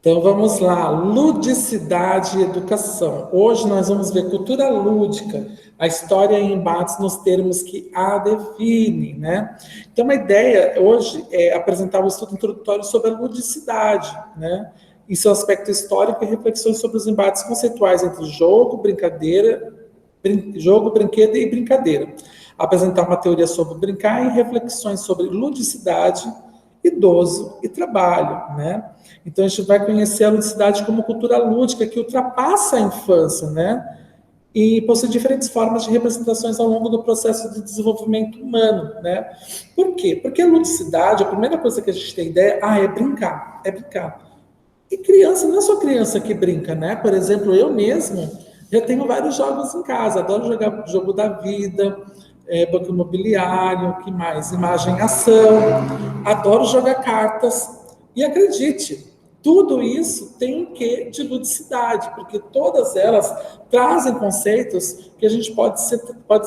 Então, vamos lá, ludicidade e educação. Hoje nós vamos ver cultura lúdica, a história em embates nos termos que a definem, né? Então, uma ideia hoje é apresentar um estudo introdutório sobre a ludicidade, né? Em seu aspecto histórico e reflexões sobre os embates conceituais entre jogo, brinquedo e brincadeira. Apresentar uma teoria sobre brincar e reflexões sobre ludicidade, idoso e trabalho, né? Então a gente vai conhecer a ludicidade como cultura lúdica que ultrapassa a infância, né? E possui diferentes formas de representações ao longo do processo de desenvolvimento humano, né? Por quê? Porque a ludicidade, a primeira coisa que a gente tem ideia, é brincar, é brincar. E criança, não é só criança que brinca, né? Por exemplo, eu mesmo já tenho vários jogos em casa, adoro jogar jogo da vida, banco imobiliário, que mais? Imagem ação, adoro jogar cartas. E acredite, tudo isso tem um quê de ludicidade, porque todas elas trazem conceitos que a gente pode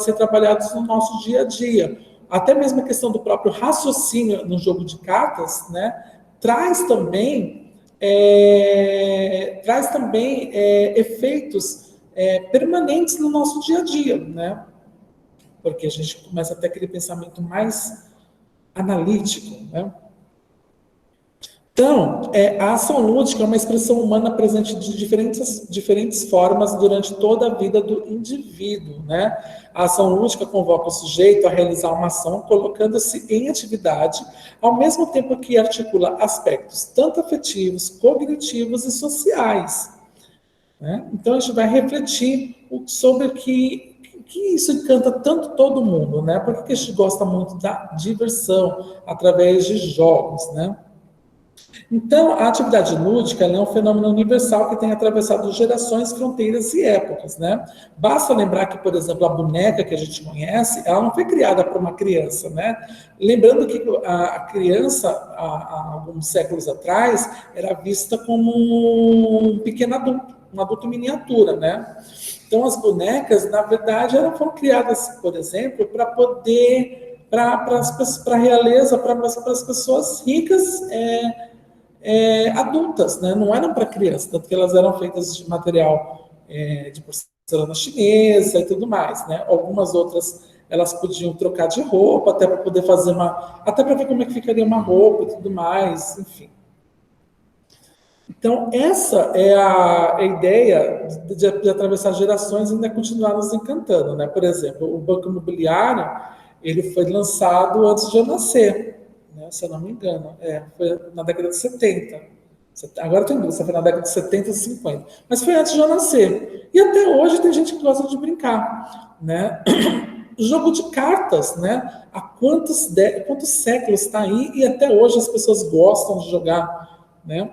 ser trabalhados no nosso dia a dia. Até mesmo a questão do próprio raciocínio no jogo de cartas, né? Traz também efeitos permanentes no nosso dia a dia, né? Porque a gente começa a ter aquele pensamento mais analítico, né? Então, a ação lúdica é uma expressão humana presente de diferentes formas durante toda a vida do indivíduo, né? A ação lúdica convoca o sujeito a realizar uma ação colocando-se em atividade, ao mesmo tempo que articula aspectos tanto afetivos, cognitivos e sociais, né? Então, a gente vai refletir sobre que isso encanta tanto todo mundo, né? Por que a gente gosta muito da diversão através de jogos, né? Então, a atividade lúdica é um fenômeno universal que tem atravessado gerações, fronteiras e épocas, né? Basta lembrar que, por exemplo, a boneca que a gente conhece, ela não foi criada por uma criança, né? Lembrando que a criança, há alguns séculos atrás, era vista como um pequeno adulto, um adulto miniatura, né? Então, as bonecas, na verdade, elas foram criadas, por exemplo, para poder, para a realeza, para as pessoas ricas, adultas, né? Não eram para crianças, tanto que elas eram feitas de material de porcelana chinesa e tudo mais, né? Algumas outras elas podiam trocar de roupa até para poder fazer até para ver como é que ficaria uma roupa e tudo mais, enfim. Então essa é a ideia de atravessar gerações e ainda continuar nos encantando, né? Por exemplo, o Banco Imobiliário ele foi lançado antes de eu nascer, né, se eu não me engano. Foi na década de 70. Agora tem dúvida se foi na década de 70 ou 50. Mas foi antes de eu nascer. E até hoje tem gente que gosta de brincar, né? Jogo de cartas, né? Há quantos séculos está aí e até hoje as pessoas gostam de jogar, né?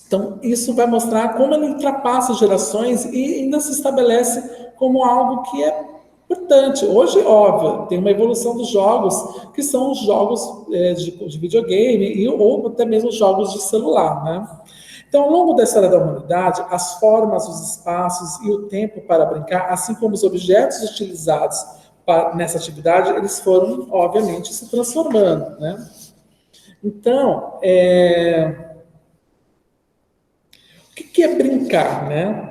Então, isso vai mostrar como ele ultrapassa gerações e ainda se estabelece como algo que é importante. Hoje, óbvio, tem uma evolução dos jogos, que são os jogos de videogame ou até mesmo jogos de celular, né? Então, ao longo da história da humanidade, as formas, os espaços e o tempo para brincar, assim como os objetos utilizados nessa atividade, eles foram, obviamente, se transformando, né? Então, o que é brincar, né?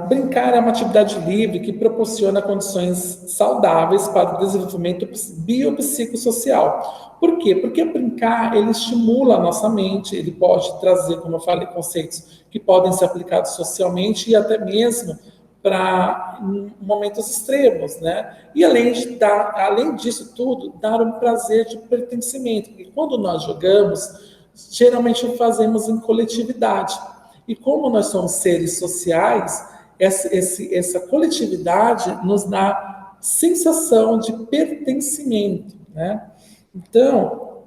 Brincar é uma atividade livre que proporciona condições saudáveis para o desenvolvimento biopsicossocial. Por quê? Porque brincar, ele estimula a nossa mente, ele pode trazer, como eu falei, conceitos que podem ser aplicados socialmente e até mesmo para momentos extremos, né? E além disso tudo, dar um prazer de pertencimento. Porque quando nós jogamos, geralmente o fazemos em coletividade. E como nós somos seres sociais, essa coletividade nos dá sensação de pertencimento, né? Então,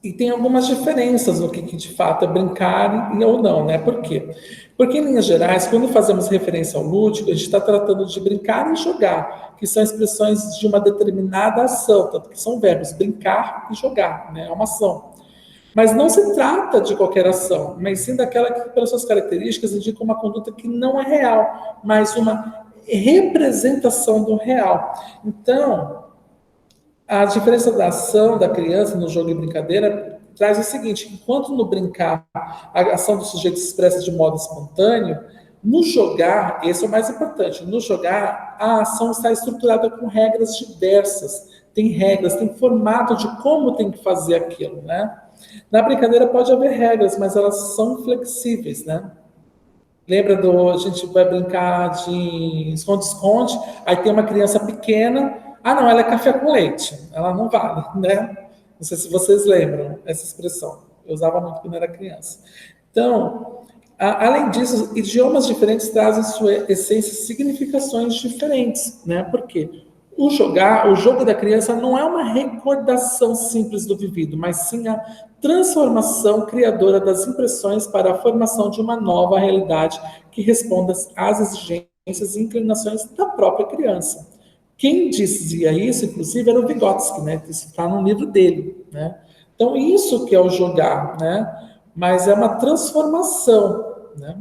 e tem algumas diferenças no que de fato é brincar ou não, né? Por quê? Porque, em linhas gerais, quando fazemos referência ao lúdico, a gente está tratando de brincar e jogar, que são expressões de uma determinada ação, tanto que são verbos brincar e jogar, né? É uma ação. Mas não se trata de qualquer ação, mas sim daquela que, pelas suas características, indica uma conduta que não é real, mas uma representação do real. Então, A diferença da ação da criança no jogo e brincadeira traz o seguinte: enquanto no brincar a ação do sujeito se expressa de modo espontâneo, no jogar, esse é o mais importante, no jogar a ação está estruturada com regras diversas, tem regras, tem formato de como tem que fazer aquilo, né? Na brincadeira pode haver regras, mas elas são flexíveis, né? Lembra a gente vai brincar de esconde-esconde, aí tem uma criança pequena, não, ela é café com leite, ela não vale, né? Não sei se vocês lembram essa expressão, eu usava muito quando era criança. Então, além disso, idiomas diferentes trazem sua essência significações diferentes, né? Por quê? O jogo da criança não é uma recordação simples do vivido, mas sim a transformação criadora das impressões para a formação de uma nova realidade que responda às exigências e inclinações da própria criança. Quem dizia isso, inclusive, era o Vygotsky, né? Isso está no livro dele, né? Então, isso que é o jogar, né? Mas é uma transformação, né?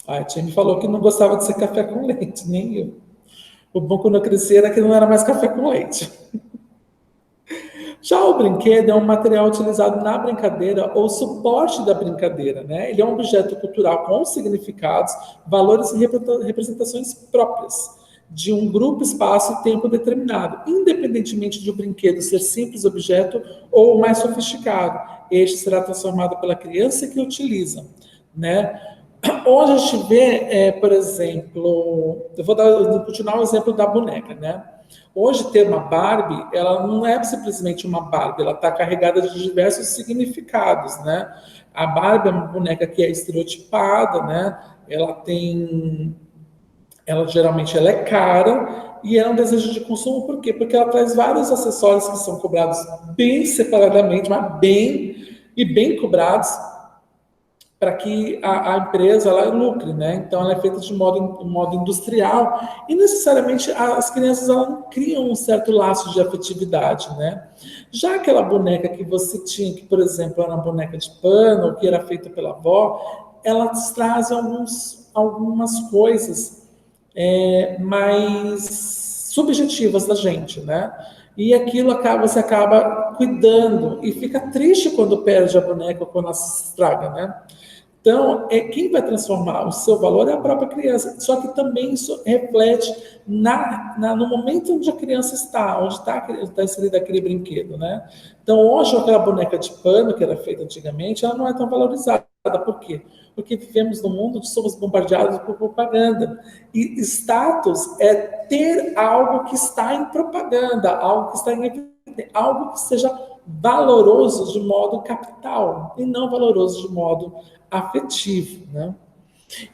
A tia me falou que não gostava de ser café com leite, nem eu. O bom quando eu cresci era que não era mais café com leite. Já o brinquedo é um material utilizado na brincadeira ou suporte da brincadeira, né? Ele é um objeto cultural com significados, valores e representações próprias de um grupo, espaço e tempo determinado, independentemente de o brinquedo ser simples objeto ou mais sofisticado. Este será transformado pela criança que o utiliza, né? Hoje a gente vê, por exemplo, eu vou continuar o exemplo da boneca, né? Hoje ter uma Barbie, ela não é simplesmente uma Barbie, ela está carregada de diversos significados, né? A Barbie é uma boneca que é estereotipada, né? Ela geralmente ela é cara e é um desejo de consumo, por quê? Porque ela traz vários acessórios que são cobrados bem separadamente, mas bem cobrados, para que a empresa ela lucre, né? Então ela é feita de modo industrial e necessariamente as crianças elas não criam um certo laço de afetividade, né? Já aquela boneca que você tinha, que por exemplo era uma boneca de pano, ou que era feita pela avó, elas trazem algumas coisas mais subjetivas da gente, né? E aquilo você acaba cuidando e fica triste quando perde a boneca ou quando ela se estraga, né? Então, quem vai transformar o seu valor é a própria criança. Só que também isso reflete no momento onde a criança está, onde está inserido aquele brinquedo, né? Então, hoje, aquela boneca de pano que era feita antigamente, ela não é tão valorizada. Por quê? Porque vivemos num mundo onde somos bombardeados por propaganda. E status é ter algo que está em propaganda, algo que está em algo que seja valoroso de modo capital e não valoroso de modo afetivo, né?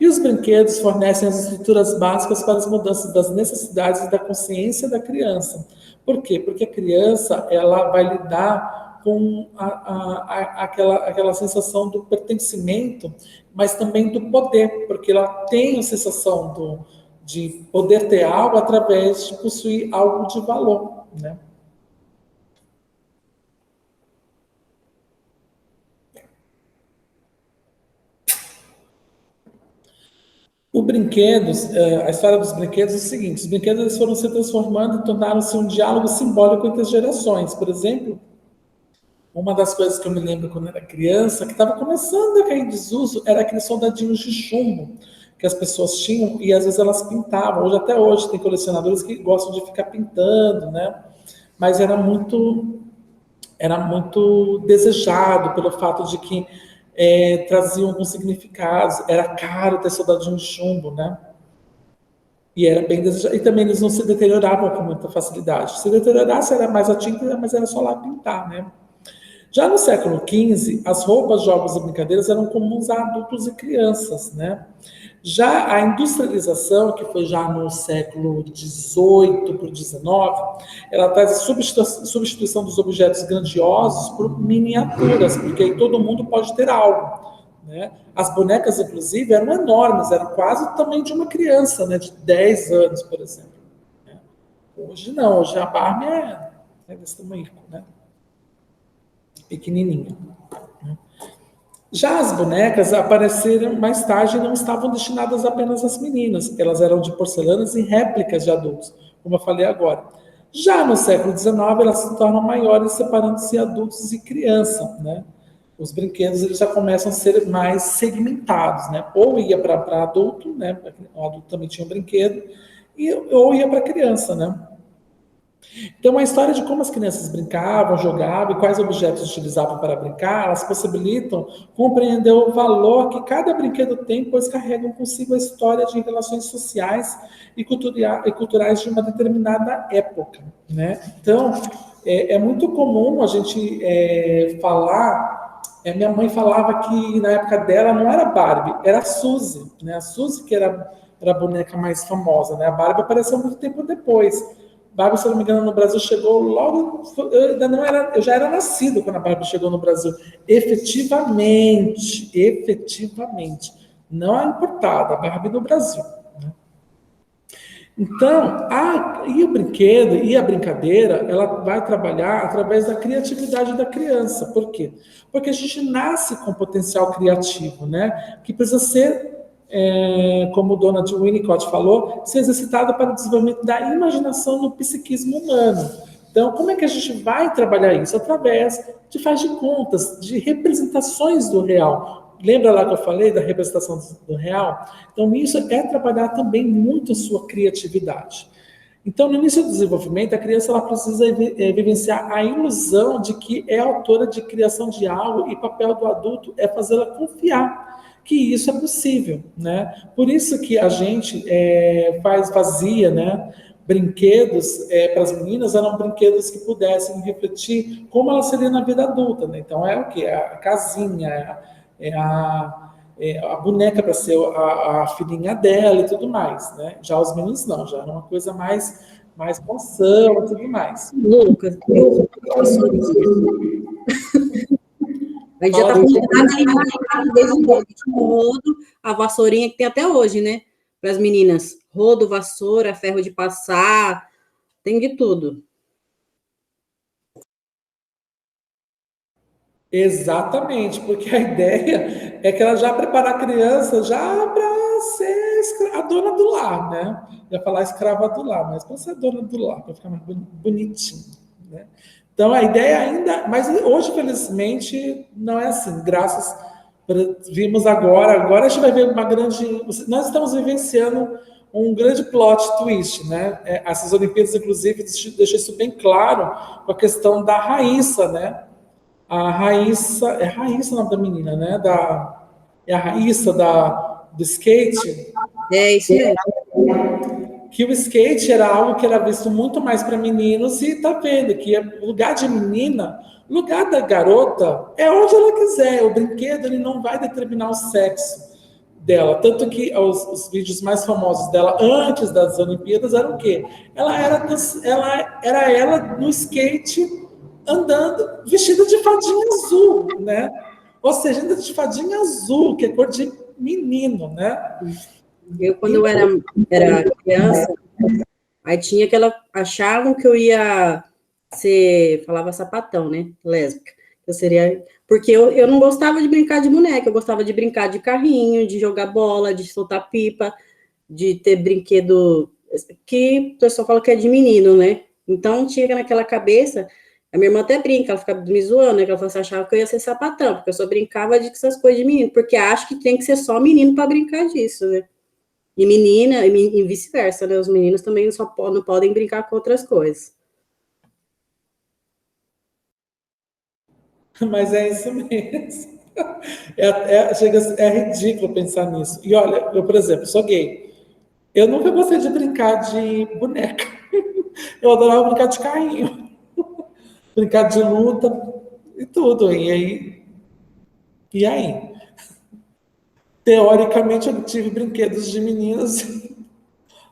E os brinquedos fornecem as estruturas básicas para as mudanças das necessidades e da consciência da criança. Por quê? Porque a criança ela vai lidar com aquela sensação do pertencimento, mas também do poder, porque ela tem a sensação de poder ter algo através de possuir algo de valor, né? A história dos brinquedos é o seguinte: os brinquedos eles foram se transformando e tornaram-se um diálogo simbólico entre as gerações. Por exemplo, uma das coisas que eu me lembro quando era criança, que estava começando a cair em desuso, era aqueles soldadinhos de chumbo que as pessoas tinham e às vezes elas pintavam. Até hoje tem colecionadores que gostam de ficar pintando, né? Mas era muito desejado pelo fato de que traziam alguns significados. Era caro ter soldadinho de chumbo, né? E era bem desejado. E também eles não se deterioravam com muita facilidade. Se deteriorasse era mais a tinta, mas era só lá pintar, né? Já no século XV, as roupas, jogos e brincadeiras eram comuns a adultos e crianças, né? Já a industrialização, que foi já no século XVIII para o XIX, ela traz a substituição dos objetos grandiosos por miniaturas, porque aí todo mundo pode ter algo, né? As bonecas, inclusive, eram enormes, eram quase o tamanho de uma criança, né? De 10 anos, por exemplo. Né? Hoje não, hoje a Barbie é desse tamanho, né? Pequenininha. Já as bonecas apareceram mais tarde e não estavam destinadas apenas às meninas. Elas eram de porcelanas e réplicas de adultos, como eu falei agora. Já no século XIX, elas se tornam maiores, separando-se adultos e criança, né? Os brinquedos eles já começam a ser mais segmentados, né? Ou ia para adulto, né? O adulto também tinha um brinquedo, ou ia para criança, né? Então, a história de como as crianças brincavam, jogavam e quais objetos utilizavam para brincar, elas possibilitam compreender o valor que cada brinquedo tem, pois carregam consigo a história de relações sociais e culturais de uma determinada época, né? Então, é muito comum a gente falar. Minha mãe falava que na época dela não era Barbie, era a Suzy, né? A Suzy que era a boneca mais famosa, né? A Barbie apareceu muito tempo depois. Barbie, se eu não me engano, no Brasil chegou logo. Eu já era nascido quando a Barbie chegou no Brasil. Efetivamente, efetivamente. Não é importada, a Barbie no Brasil. Né? Então, e o brinquedo e a brincadeira, ela vai trabalhar através da criatividade da criança. Por quê? Porque a gente nasce com potencial criativo, né? Que precisa ser, como Donald Winnicott falou, ser exercitado para o desenvolvimento da imaginação no psiquismo humano. Então, como é que a gente vai trabalhar isso? Através de faz de contas, de representações do real. Lembra lá que eu falei da representação do real? Então, isso é trabalhar também muito a sua criatividade. Então, no início do desenvolvimento, a criança ela precisa vivenciar a ilusão de que é autora de criação de algo e o papel do adulto é fazê-la confiar que isso é possível, né? Por isso que a gente fazia, né? Brinquedos para as meninas eram brinquedos que pudessem refletir como ela seria na vida adulta, né? Então, é o que? É a casinha, a boneca para ser a filhinha dela e tudo mais, né? Já os meninos não, já era uma coisa mais com ação e tudo mais. Lucas, a gente já está falando desde o rodo, a vassourinha que tem até hoje, né? Para as meninas. Rodo, vassoura, ferro de passar, tem de tudo. Exatamente, porque a ideia é que ela já prepara a criança já para ser a dona do lar, né? Eu ia falar escrava do lar, mas para ser a dona do lar, para ficar mais bonitinho, né? Então a ideia ainda, mas hoje felizmente não é assim, vimos agora a gente vai ver uma grande, nós estamos vivenciando um grande plot twist, né? Essas Olimpíadas inclusive deixam isso bem claro com a questão da Raíssa, né? A Raíssa, é Raíssa o nome da menina, né? É a Raíssa do skate. É isso mesmo. Que o skate era algo que era visto muito mais para meninos e tá vendo que o lugar de menina, o lugar da garota é onde ela quiser. O brinquedo ele não vai determinar o sexo dela. Tanto que os vídeos mais famosos dela antes das Olimpíadas eram o quê? Ela ela no skate andando vestida de fadinha azul, né? Ou seja, ainda de fadinha azul, que é cor de menino, né? Eu, quando eu era criança, aí tinha aquela. Achavam que eu ia ser. Falava sapatão, né? Lésbica. Eu seria. Porque eu não gostava de brincar de boneca, eu gostava de brincar de carrinho, de jogar bola, de soltar pipa, de ter brinquedo que o pessoal fala que é de menino, né? Então tinha naquela cabeça. A minha irmã até brinca, ela ficava me zoando, né? Que ela falou assim, achava que eu ia ser sapatão, porque eu só brincava de essas coisas de menino, porque acho que tem que ser só menino para brincar disso, né? E menina, e vice-versa, né? Os meninos também não podem brincar com outras coisas. Mas é isso mesmo. É ridículo pensar nisso. E olha, eu, por exemplo, sou gay. Eu nunca gostei de brincar de boneca. Eu adorava brincar de carrinho, brincar de luta e tudo. E aí? Teoricamente, eu tive brinquedos de meninas.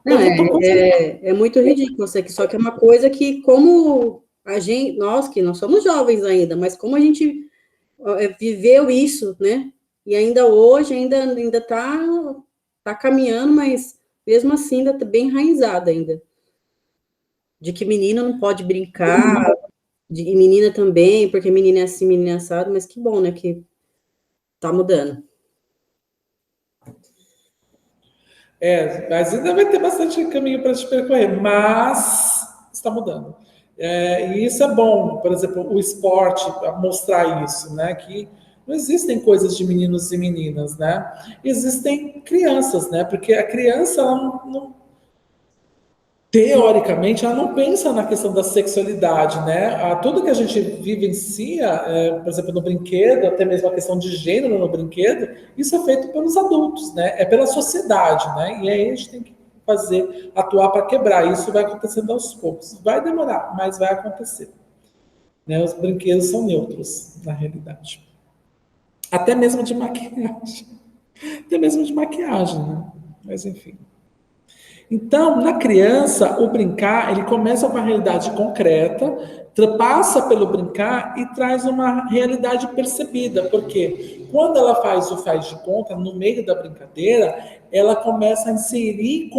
Não, é muito ridículo isso aqui, só que é uma coisa que, como a gente, nós que não somos jovens ainda, mas como a gente viveu isso, né? E ainda hoje, ainda tá caminhando, mas mesmo assim ainda tá bem enraizado ainda. De que menina não pode brincar, e menina também, porque menina é assim, menina é assado, mas que bom, né? Que tá mudando. Mas ainda vai ter bastante caminho para te percorrer. Mas está mudando. E isso é bom, por exemplo, o esporte, mostrar isso, né? Que não existem coisas de meninos e meninas, né? Existem crianças, né? Porque a criança, teoricamente, ela não pensa na questão da sexualidade, né? Tudo que a gente vivencia, por exemplo, no brinquedo, até mesmo a questão de gênero no brinquedo, isso é feito pelos adultos, né? É pela sociedade, né? E aí a gente tem que atuar para quebrar. Isso vai acontecendo aos poucos. Vai demorar, mas vai acontecer. Né? Os brinquedos são neutros, na realidade. Até mesmo de maquiagem. Até mesmo de maquiagem, né? Mas enfim. Então, na criança, o brincar, ele começa com uma realidade concreta, passa pelo brincar e traz uma realidade percebida, porque quando ela faz o faz de conta, no meio da brincadeira, ela começa a inserir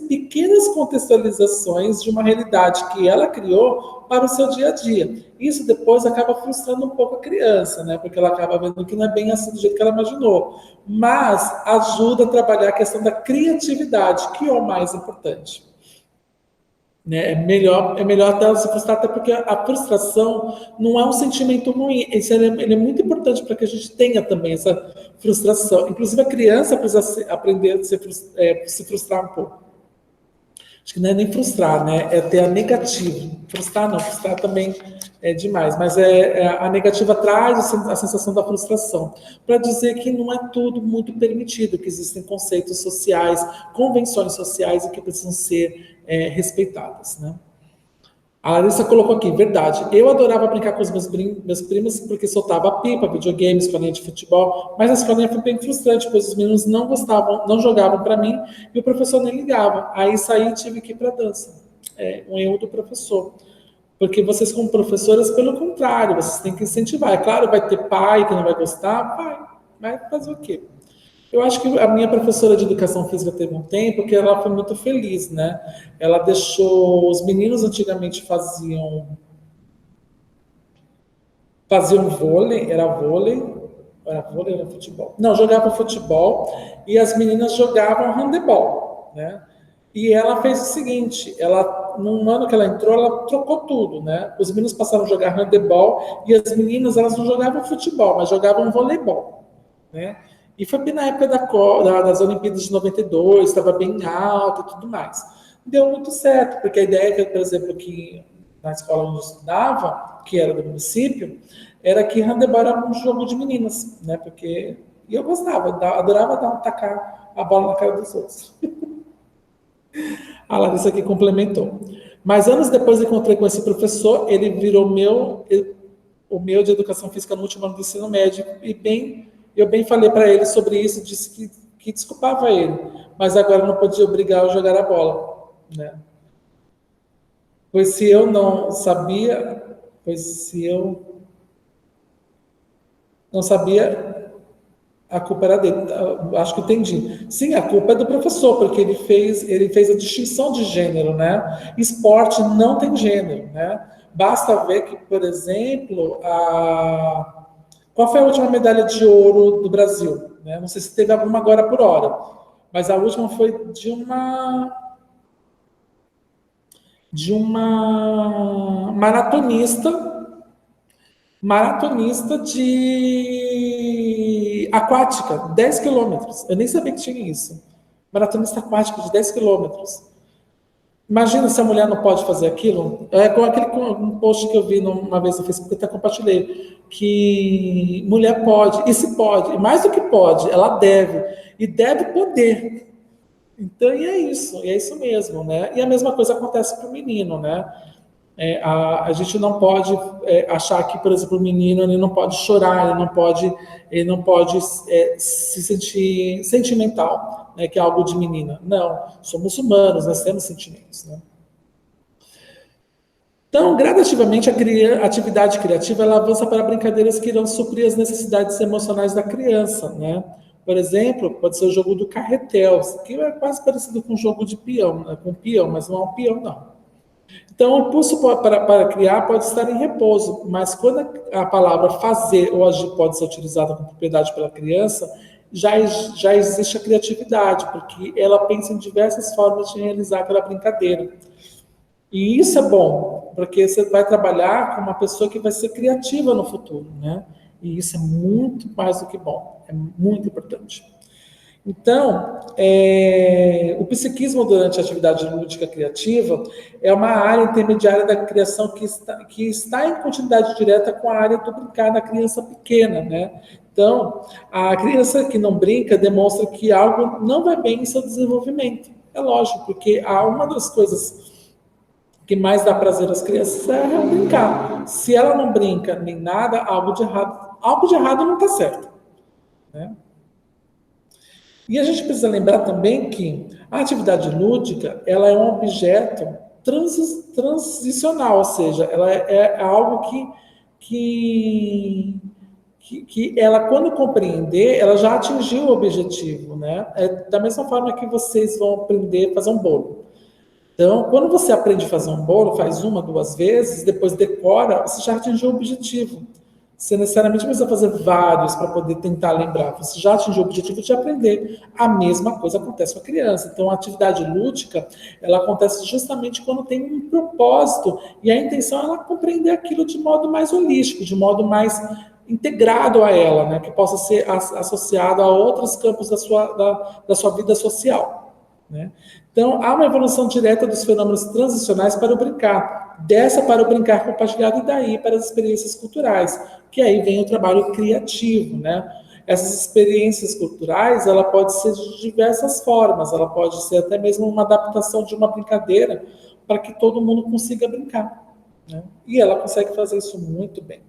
pequenas contextualizações de uma realidade que ela criou para o seu dia a dia. Isso depois acaba frustrando um pouco a criança, né? Porque ela acaba vendo que não é bem assim do jeito que ela imaginou. Mas ajuda a trabalhar a questão da criatividade, que é o mais importante. Né? É melhor até se frustrar, até porque a frustração não é um sentimento ruim. Ele é muito importante para que a gente tenha também essa frustração. Inclusive, a criança precisa aprender a se frustrar um pouco. Acho que não é nem frustrar, né? É ter a negativa. Frustrar não, frustrar também é demais. Mas a negativa traz a sensação da frustração. Para dizer que não é tudo muito permitido, que existem conceitos sociais, convenções sociais e que precisam ser respeitadas, né? A Larissa colocou aqui, verdade. Eu adorava brincar com os meus primos porque soltava pipa, videogame, escolinha de futebol, mas a escolinha foi bem frustrante, pois os meninos não gostavam, não jogavam para mim e o professor nem ligava. Aí saí e tive que ir para dança. É um erro do professor. Porque vocês, como professoras, pelo contrário, vocês têm que incentivar. É claro, vai ter pai que não vai gostar, vai fazer o quê? Eu acho que a minha professora de educação física teve um tempo que ela foi muito feliz, né? Ela deixou os meninos antigamente faziam vôlei, era futebol. Não, jogavam futebol e as meninas jogavam handebol, né? E ela fez o seguinte, num ano que ela entrou, ela trocou tudo, né? Os meninos passaram a jogar handebol e as meninas, elas não jogavam futebol, mas jogavam voleibol, né? E foi bem na época das Olimpíadas de 92, estava bem alta e tudo mais. Deu muito certo, porque a ideia é que, por exemplo, que na escola onde eu estudava, que era do município, era que handebol era um jogo de meninas, né? E eu gostava, adorava tacar a bola na cara dos outros. A Larissa aqui complementou. Mas anos depois encontrei com esse professor, ele virou o meu de educação física no último ano do ensino médio, e eu bem falei para ele sobre isso, disse que desculpava ele, mas agora não podia obrigar a jogar a bola, né? Pois se eu não sabia, a culpa era dele. Acho que entendi. Sim, a culpa é do professor, porque ele fez a distinção de gênero, né? Esporte não tem gênero, né? Basta ver que, por exemplo, qual foi a última medalha de ouro do Brasil? Né? Não sei se teve alguma agora por hora, mas a última foi de uma maratonista de aquática, 10 quilômetros. Eu nem sabia que tinha isso. Maratonista aquática de 10 quilômetros. Imagina se a mulher não pode fazer aquilo. É com um post que eu vi uma vez no Facebook, eu até compartilhei, que mulher pode, e se pode, e mais do que pode, ela deve, e deve poder. Então, e é isso mesmo, né? E a mesma coisa acontece para o menino, né? A gente não pode achar que, por exemplo, o menino ele não pode chorar, ele não pode se sentir sentimental, né, que é algo de menina. Não, somos humanos, nós temos sentimentos, né? Então, gradativamente, a atividade criativa ela avança para brincadeiras que irão suprir as necessidades emocionais da criança, né? Por exemplo, pode ser o jogo do carretel, que é quase parecido com o jogo de peão, né? Com peão, mas não é um peão, não. Então, o impulso para criar pode estar em repouso, mas quando a palavra fazer ou agir pode ser utilizada com propriedade pela criança, já existe a criatividade, porque ela pensa em diversas formas de realizar aquela brincadeira. E isso é bom, porque você vai trabalhar com uma pessoa que vai ser criativa no futuro, né? E isso é muito mais do que bom, é muito importante. Então, o psiquismo durante a atividade lúdica criativa é uma área intermediária da criação que está em continuidade direta com a área do brincar da criança pequena, né? Então, a criança que não brinca demonstra que algo não vai bem em seu desenvolvimento. É lógico, porque uma das coisas que mais dá prazer às crianças é brincar. Se ela não brinca nem nada, algo de errado não está certo, né? E a gente precisa lembrar também que a atividade lúdica, ela é um objeto transicional, ou seja, ela é algo que ela, quando compreender, ela já atingiu o objetivo, né? É da mesma forma que vocês vão aprender a fazer um bolo. Então, quando você aprende a fazer um bolo, faz uma, duas vezes, depois decora, você já atingiu o objetivo. Você necessariamente precisa fazer vários para poder tentar lembrar. Você já atingiu o objetivo de aprender. A mesma coisa acontece com a criança. Então, a atividade lúdica, ela acontece justamente quando tem um propósito. E a intenção é ela compreender aquilo de modo mais holístico, de modo mais integrado a ela, né? Que possa ser associado a outros campos da sua vida social, né? Então, há uma evolução direta dos fenômenos transicionais para o brincar, dessa para o brincar compartilhado e daí para as experiências culturais, que aí vem o trabalho criativo, né? Essas experiências culturais, ela pode ser de diversas formas, ela pode ser até mesmo uma adaptação de uma brincadeira para que todo mundo consiga brincar, né? E ela consegue fazer isso muito bem.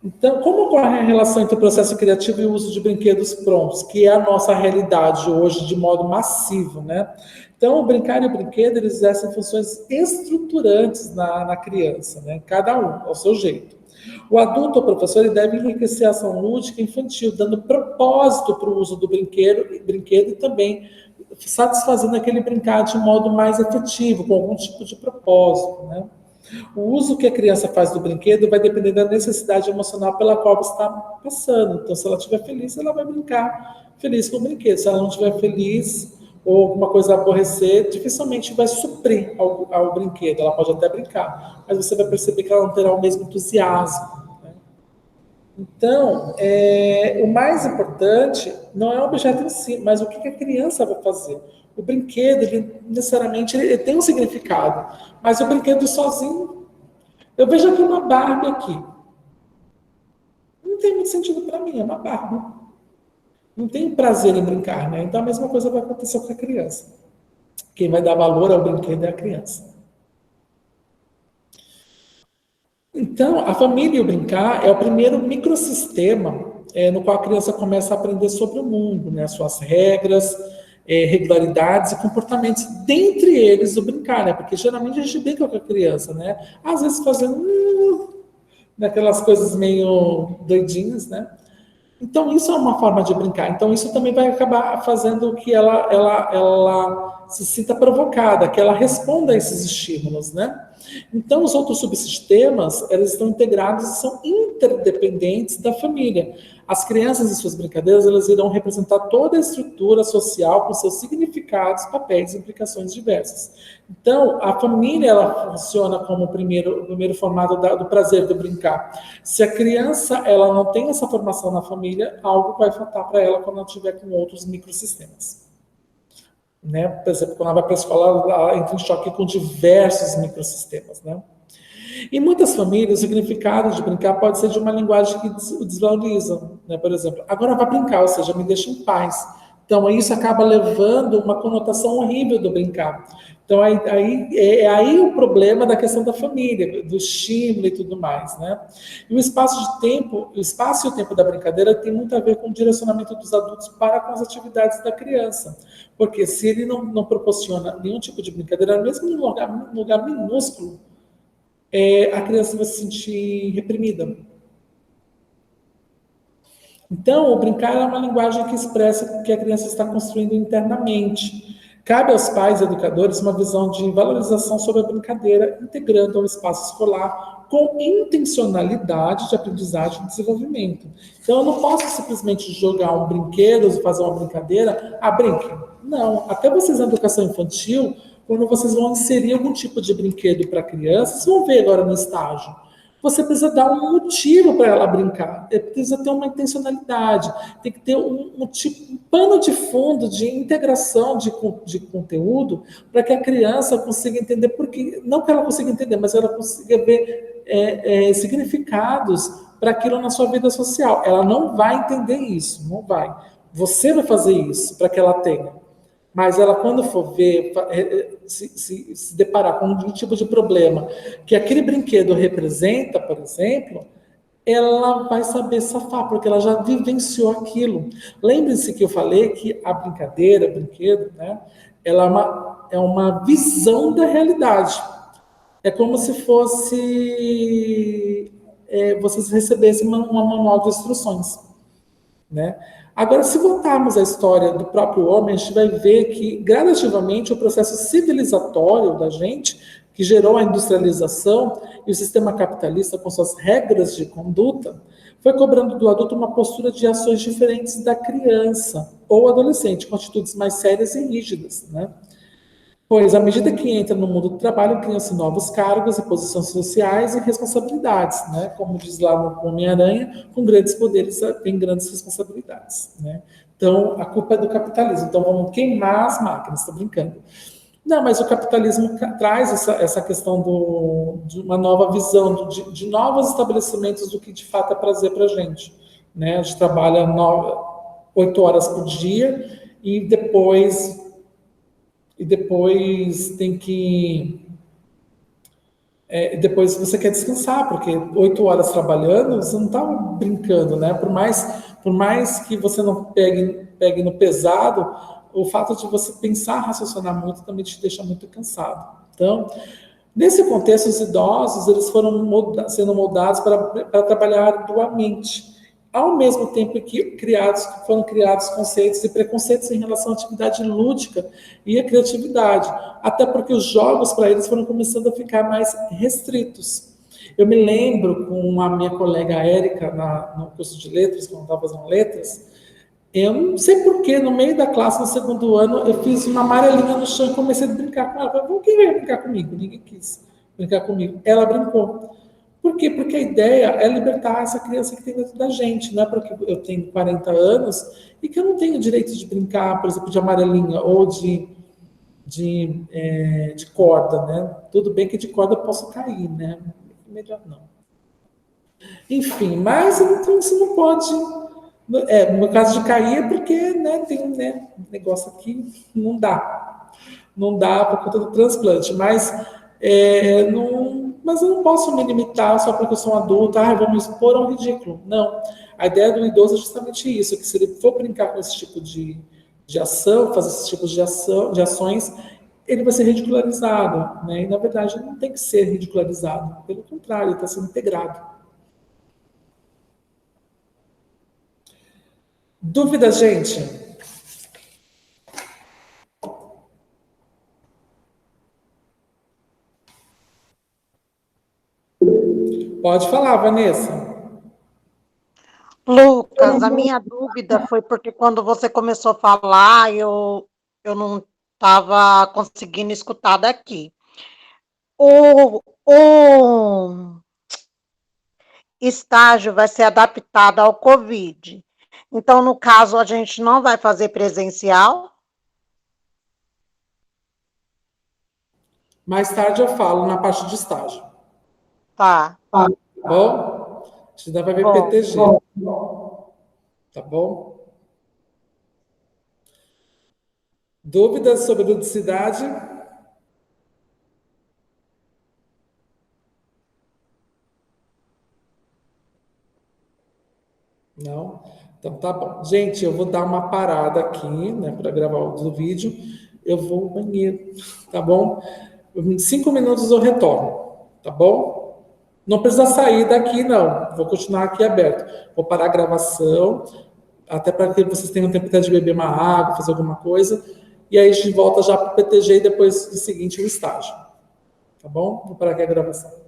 Então, como ocorre a relação entre o processo criativo e o uso de brinquedos prontos, que é a nossa realidade hoje de modo massivo, né? Então, o brincar e o brinquedo, eles exercem funções estruturantes na criança, né? Cada um, ao seu jeito. O adulto ou professor, ele deve enriquecer a ação lúdica infantil, dando propósito para o uso do brinquedo e também satisfazendo aquele brincar de modo mais efetivo, com algum tipo de propósito, né? O uso que a criança faz do brinquedo vai depender da necessidade emocional pela qual está passando. Então, se ela estiver feliz, ela vai brincar feliz com o brinquedo. Se ela não estiver feliz ou alguma coisa a aborrecer, dificilmente vai suprir ao brinquedo. Ela pode até brincar, mas você vai perceber que ela não terá o mesmo entusiasmo, né? Então, o mais importante não é o objeto em si, mas o que a criança vai fazer. O brinquedo, ele necessariamente ele tem um significado, mas o brinquedo sozinho, eu vejo aqui uma Barbie aqui. Não tem muito sentido para mim, é uma Barbie. Não tem prazer em brincar, né? Então a mesma coisa vai acontecer com a criança. Quem vai dar valor ao brinquedo é a criança. Então, a família e o brincar é o primeiro microsistema no qual a criança começa a aprender sobre o mundo, né? As suas regras, regularidades e comportamentos, dentre eles o brincar, né? Porque geralmente a gente brinca com a criança, né? Às vezes fazendo daquelas coisas meio doidinhas, né? Então isso é uma forma de brincar. Então isso também vai acabar fazendo que ela se sinta provocada, que ela responda a esses estímulos, né? Então os outros subsistemas, eles estão integrados e são interdependentes da família. As crianças e suas brincadeiras, elas irão representar toda a estrutura social com seus significados, papéis e implicações diversas. Então, a família, ela funciona como o primeiro formato do prazer do brincar. Se a criança, ela não tem essa formação na família, algo vai faltar para ela quando ela estiver com outros microsistemas, né? Por exemplo, quando ela vai para a escola, ela entra em choque com diversos microsistemas, né? Em muitas famílias, o significado de brincar pode ser de uma linguagem que o desvaloriza, né? Por exemplo, agora vai brincar, ou seja, me deixa em paz. Então, isso acaba levando uma conotação horrível do brincar. Então, aí o problema da questão da família, do estímulo e tudo mais, né? E o espaço e o tempo da brincadeira tem muito a ver com o direcionamento dos adultos para com as atividades da criança. Porque se ele não proporciona nenhum tipo de brincadeira, mesmo num lugar minúsculo, a criança vai se sentir reprimida. Então, o brincar é uma linguagem que expressa o que a criança está construindo internamente. Cabe aos pais e educadores uma visão de valorização sobre a brincadeira, integrando ao espaço escolar com intencionalidade de aprendizagem e desenvolvimento. Então, eu não posso simplesmente jogar um brinquedo, fazer uma brincadeira, brinque. Não, até vocês na educação infantil, quando vocês vão inserir algum tipo de brinquedo para a criança, vocês vão ver agora no estágio. Você precisa dar um motivo para ela brincar, precisa ter uma intencionalidade, tem que ter um pano de fundo de integração de conteúdo para que a criança consiga entender, porque não que ela consiga entender, mas ela consiga ver significados para aquilo na sua vida social. Ela não vai entender isso, não vai. Você vai fazer isso para que ela tenha. Mas ela, quando for ver, se deparar com um tipo de problema que aquele brinquedo representa, por exemplo, ela vai saber safar, porque ela já vivenciou aquilo. Lembre-se que eu falei que a brincadeira, brinquedo, né, ela é uma visão da realidade. É como se fosse vocês recebessem um manual de instruções, né? Agora, se voltarmos à história do próprio homem, a gente vai ver que, gradativamente, o processo civilizatório da gente, que gerou a industrialização e o sistema capitalista com suas regras de conduta, foi cobrando do adulto uma postura de ações diferentes da criança ou adolescente, com atitudes mais sérias e rígidas, né? Pois, à medida que entra no mundo do trabalho, criam-se novos cargos e posições sociais e responsabilidades, né? Como diz lá no Homem-Aranha, com grandes poderes tem grandes responsabilidades, né? Então, a culpa é do capitalismo. Então, vamos queimar as máquinas, estou brincando. Não, mas o capitalismo traz essa questão de uma nova visão, de novos estabelecimentos do que de fato é prazer para a gente, né? A gente trabalha 8 horas por dia e depois tem que... depois você quer descansar, porque 8 horas trabalhando, você não está brincando, né? Por mais que você não pegue no pesado, o fato de você pensar, raciocinar muito, também te deixa muito cansado. Então, nesse contexto, os idosos eles foram sendo moldados para trabalhar arduamente, ao mesmo tempo que foram criados conceitos e preconceitos em relação à atividade lúdica e à criatividade, até porque os jogos para eles foram começando a ficar mais restritos. Eu me lembro com a minha colega Érica, no curso de letras, quando eu estava fazendo letras, eu não sei porquê, no meio da classe, no segundo ano, eu fiz uma amarelinha no chão e comecei a brincar com ela. Falei, quem vai brincar comigo? Ninguém quis brincar comigo. Ela brincou. Por quê? Porque a ideia é libertar essa criança que tem dentro da gente, não é porque eu tenho 40 anos e que eu não tenho direito de brincar, por exemplo, de amarelinha ou de corda, né? Tudo bem que de corda eu posso cair, né? Melhor não. Enfim, mas então isso não pode... no caso de cair é porque, né, tem um negócio aqui, não dá por conta do transplante, mas eu não posso me limitar só porque eu sou um adulto, eu vou me expor ao ridículo. Não, a ideia do idoso é justamente isso, que se ele for brincar com esse tipo de ação, fazer esses tipos de ações, ele vai ser ridicularizado, né? E na verdade ele não tem que ser ridicularizado, pelo contrário, ele está sendo integrado. Dúvidas, gente? Pode falar, Vanessa. Lucas, a minha dúvida foi porque quando você começou a falar, eu não estava conseguindo escutar daqui. O estágio vai ser adaptado ao Covid. Então, no caso, a gente não vai fazer presencial? Mais tarde eu falo na parte de estágio. Tá. Tá bom? A gente vai ver PTG. Tá bom? Dúvidas sobre ludicidade? Não? Então tá bom. Gente, eu vou dar uma parada aqui, né, para gravar o vídeo. Eu vou ao banheiro, tá bom? Em 5 minutos eu retorno, tá bom? Não precisa sair daqui, não. Vou continuar aqui aberto. Vou parar a gravação, até para que vocês tenham tempo de beber uma água, fazer alguma coisa. E aí a gente volta já para o PTG e depois, no seguinte, o estágio. Tá bom? Vou parar aqui a gravação.